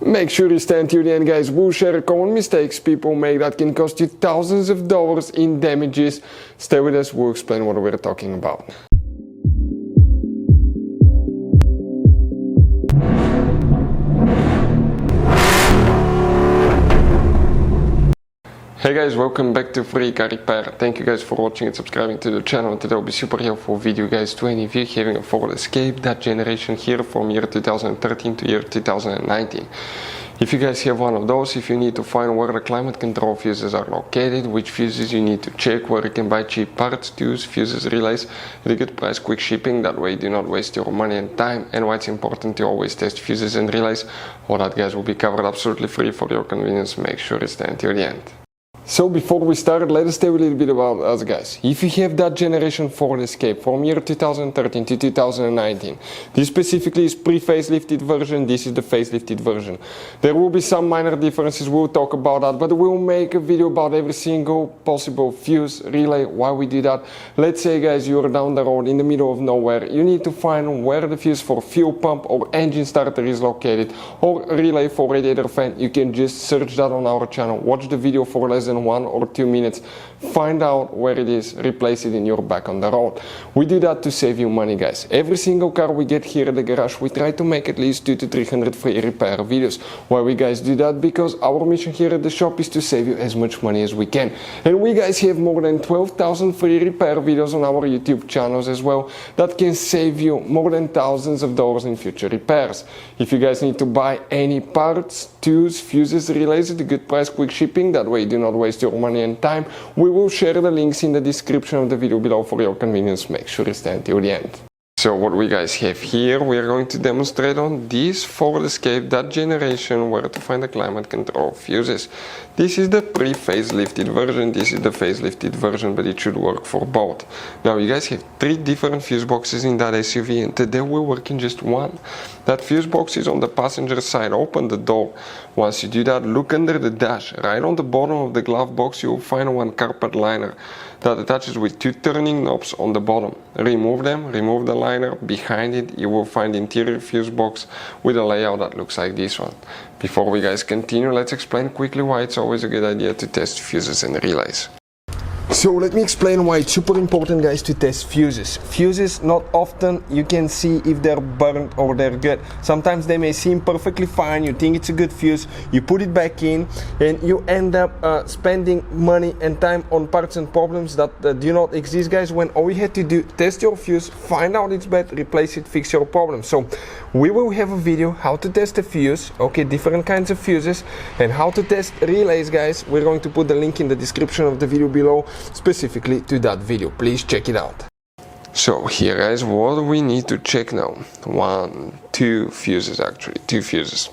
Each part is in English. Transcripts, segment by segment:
Make sure you stay until the end, guys. We'll share common mistakes people make that can cost you thousands of dollars in damages. Stay with us, we'll explain what we're talking about. Hey guys, welcome back to Free Car Repair. Thank you guys for watching and subscribing to the channel. Today will be super helpful video, guys, to any of you having a Ford Escape, that generation here from year 2013 to year 2019. If you guys have one of those, if you need to find where the climate control fuses are located, which fuses you need to check, where you can buy cheap parts, tools, fuses, relays at a good price, quick shipping, that way you do not waste your money and time, and why it's important to always test fuses and relays, all that, guys, will be covered absolutely free for your convenience. Make sure you stay until the end. So before we start, let us tell you a little bit about us, guys. If you have that generation Ford Escape from year 2013 to 2019, this specifically is pre-facelifted version, this is the facelifted version. There will be some minor differences, we'll talk about that, but we'll make a video about every single possible fuse, relay, why we do that. Let's say, guys, you're down the road in the middle of nowhere, you need to find where the fuse for fuel pump or engine starter is located, or relay for radiator fan. You can just search that on our channel, watch the video for less than 1 or 2 minutes, find out where it is, replace it in your back on the road. We do that to save you money, guys. Every single car we get here at the garage, we try to make at least 200 to 300 free repair videos. Why we guys do that? Because our mission here at the shop is to save you as much money as we can. And we guys have more than 12,000 free repair videos on our YouTube channels as well that can save you more than thousands of dollars in future repairs. If you guys need to buy any parts, tools, fuses, relays at a good price, quick shipping, that way you do not waste your money and time, we will share the links in the description of the video below for your convenience. Make sure you stay until the end. So what we guys have here, we are going to demonstrate on this Ford Escape, that generation, where to find the climate control fuses. This is the pre-facelifted version, this is the facelifted version, but it should work for both. Now you guys have 3 different fuse boxes in that SUV, and today we're working just one. That fuse box is on the passenger side. Open the door. Once you do that, look under the dash. Right on the bottom of the glove box you will find one carpet liner that attaches with 2 turning knobs on the bottom. Remove them, remove the liner. Behind it you will find the interior fuse box with a layout that looks like this one. Before we guys continue, let's explain quickly why it's always a good idea to test fuses and relays. So let me explain why it's super important, guys, to test fuses. Fuses, not often you can see if they're burnt or they're good. Sometimes they may seem perfectly fine, you think it's a good fuse, you put it back in, and you end up spending money and time on parts and problems that do not exist, guys, when all you had to do, test your fuse, find out it's bad, replace it, fix your problem. So we will have a video how to test a fuse, okay, different kinds of fuses, and how to test relays, guys. We're going to put the link in the description of the video below, specifically to that video. Please check it out. So here, guys, what we need to check now. 2 fuses, actually 2 fuses.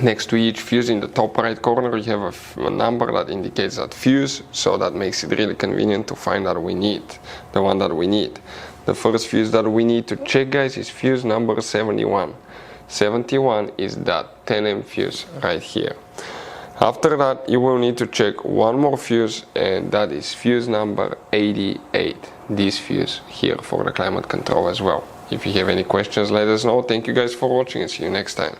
Next to each fuse in the top right corner you have a number that indicates that fuse, so that makes it really convenient to find that we need the one that we need. The first fuse that we need to check, guys, is fuse number 71. 71 is that 10M fuse right here. After that you will need to check one more fuse, and that is fuse number 88, this fuse here for the climate control as well. If you have any questions, let us know. Thank you guys for watching and see you next time.